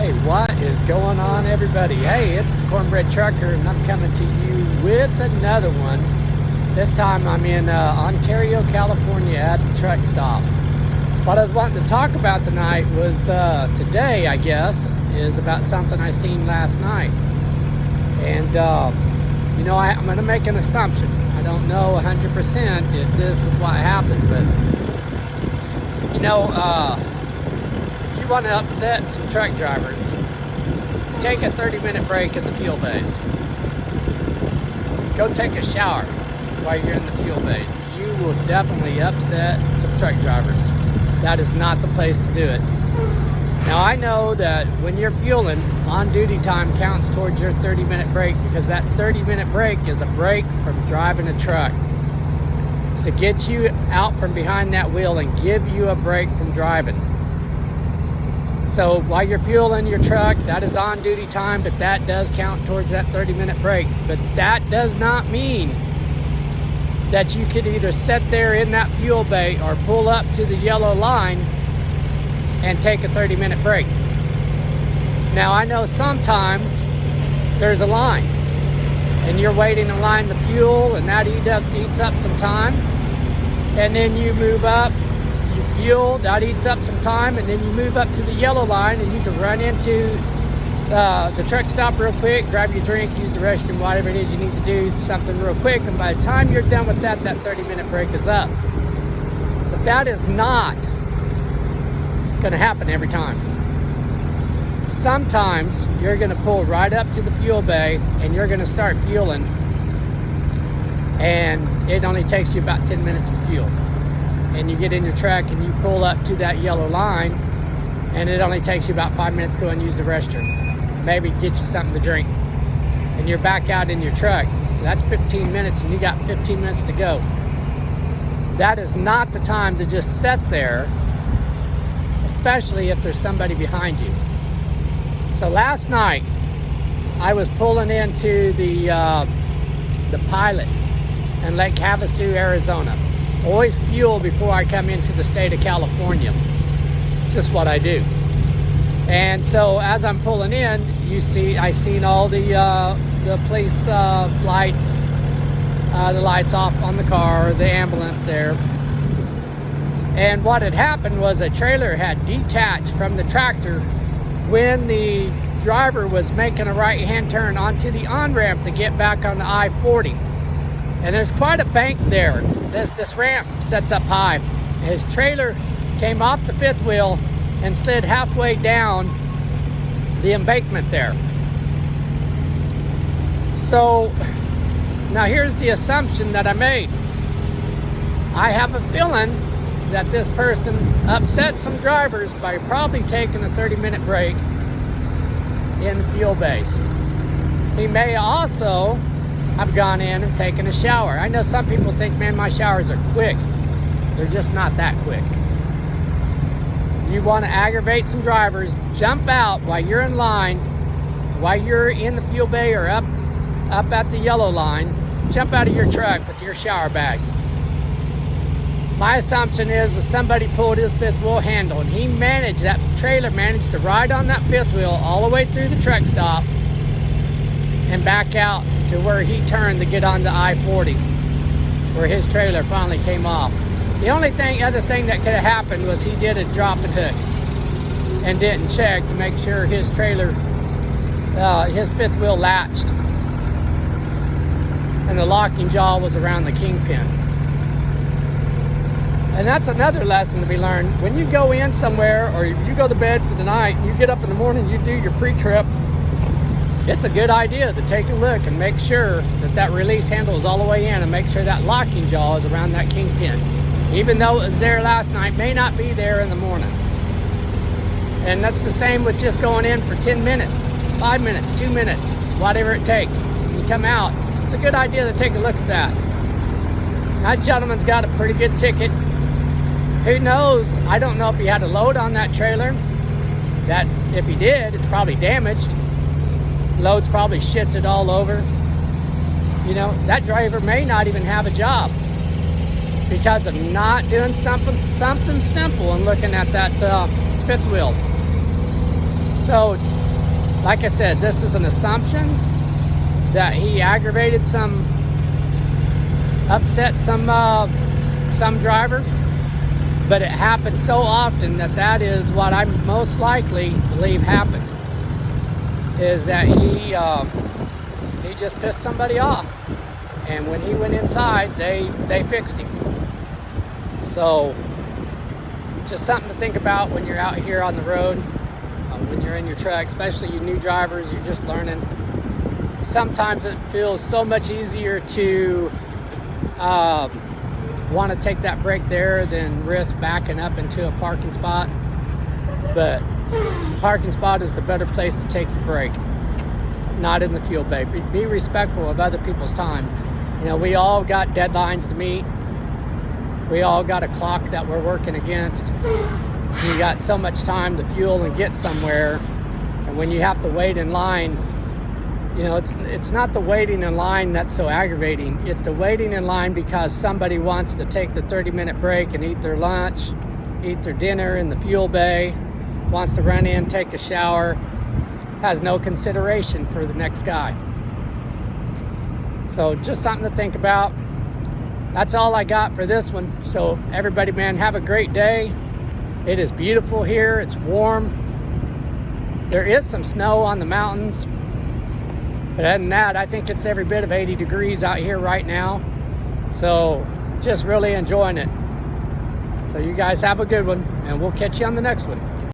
Hey, what is going on, everybody? Hey, it's the Cornbread Trucker, and I'm coming to you with another one. This time I'm in Ontario, California at the truck stop. What I was wanting to talk about tonight was today, I guess, is about something I seen last night. And, I'm going to make an assumption. I don't know 100% if this is what happened, but, if you want to upset some truck drivers, take a 30-minute break in the fuel bays. Go take a shower while you're in the fuel bays. You will definitely upset some truck drivers. That is not the place to do it. Now, I know that when you're fueling, on-duty time counts towards your 30-minute break, because that 30-minute break is a break from driving a truck. It's to get you out from behind that wheel and give you a break from driving. So while you're fueling your truck, that is on-duty time, but that does count towards that 30-minute break. But that does not mean that you could either sit there in that fuel bay or pull up to the yellow line and take a 30-minute break. Now, I know sometimes there's a line and you're waiting in line to fuel, and that eats up some time, and then you move up, you fuel, that eats up some time, and then you move up to the yellow line and you can run into the truck stop real quick, grab your drink, use the restroom, whatever it is you need to do, something real quick, and by the time you're done with that 30-minute break is up. But that is not going to happen every time. Sometimes you're going to pull right up to the fuel bay and you're going to start fueling, and it only takes you about 10 minutes to fuel. And you get in your truck and you pull up to that yellow line, and it only takes you about 5 minutes to go and use the restroom. Maybe get you something to drink. And you're back out in your truck. That's 15 minutes and you got 15 minutes to go. That is not the time to just sit there, especially if there's somebody behind you. So last night, I was pulling into the Pilot in Lake Havasu, Arizona. Always fuel before I come into the state of California. It's just what I do. And so as I'm pulling in, I seen all the police lights, the lights off on the car, the ambulance there. And what had happened was a trailer had detached from the tractor when the driver was making a right-hand turn onto the on-ramp to get back on the I-40. And there's quite a bank there. This ramp sets up high. His trailer came off the fifth wheel and slid halfway down the embankment there. So now here's the assumption that I made. I have a feeling that this person upset some drivers by probably taking a 30-minute break in the fuel bays. He may also have gone in and taken a shower. I know some people think, man, my showers are quick. They're just not that quick. You want to aggravate some drivers, jump out while you're in line, while you're in the fuel bay or up at the yellow line, jump out of your truck with your shower bag. My assumption is that somebody pulled his fifth wheel handle, and that trailer managed to ride on that fifth wheel all the way through the truck stop and back out to where he turned to get on the I-40, where his trailer finally came off. The only other thing that could have happened was he did a drop and hook and didn't check to make sure his trailer, his fifth wheel latched and the locking jaw was around the kingpin. And that's another lesson to be learned. When you go in somewhere or you go to bed for the night, you get up in the morning, you do your pre-trip, it's a good idea to take a look and make sure that release handle is all the way in, and make sure that locking jaw is around that kingpin. Even though it was there last night, may not be there in the morning. And that's the same with just going in for 10 minutes, 5 minutes, 2 minutes, whatever it takes. When you come out, it's a good idea to take a look at that. That gentleman's got a pretty good ticket. Who knows? I don't know if he had a load on that trailer. That if he did, it's probably damaged. Load's probably shifted all over. That driver may not even have a job because of not doing something simple and looking at that fifth wheel. So, like I said, this is an assumption that he aggravated upset some driver, but it happens so often that is what I most likely believe happened, is that he just pissed somebody off, and when he went inside, they fixed him. So just something to think about when you're out here on the road, when you're in your truck, especially you new drivers, you're just learning. Sometimes it feels so much easier to want to take that break there than risk backing up into a parking spot. But parking spot is the better place to take your break, not in the fuel bay. Be respectful of other people's time. You know, we all got deadlines to meet. We all got a clock that we're working against. You got so much time to fuel and get somewhere, and when you have to wait in line, you know, it's not the waiting in line that's so aggravating. It's the waiting in line because somebody wants to take the 30-minute break and eat their lunch, eat their dinner in the fuel bay, wants to run in, take a shower, has no consideration for the next guy. So just something to think about. That's all I got for this one. So everybody, man, have a great day. It is beautiful here. It's warm. There is some snow on the mountains. But other than that, I think it's every bit of 80 degrees out here right now. So just really enjoying it. So you guys have a good one, and we'll catch you on the next one.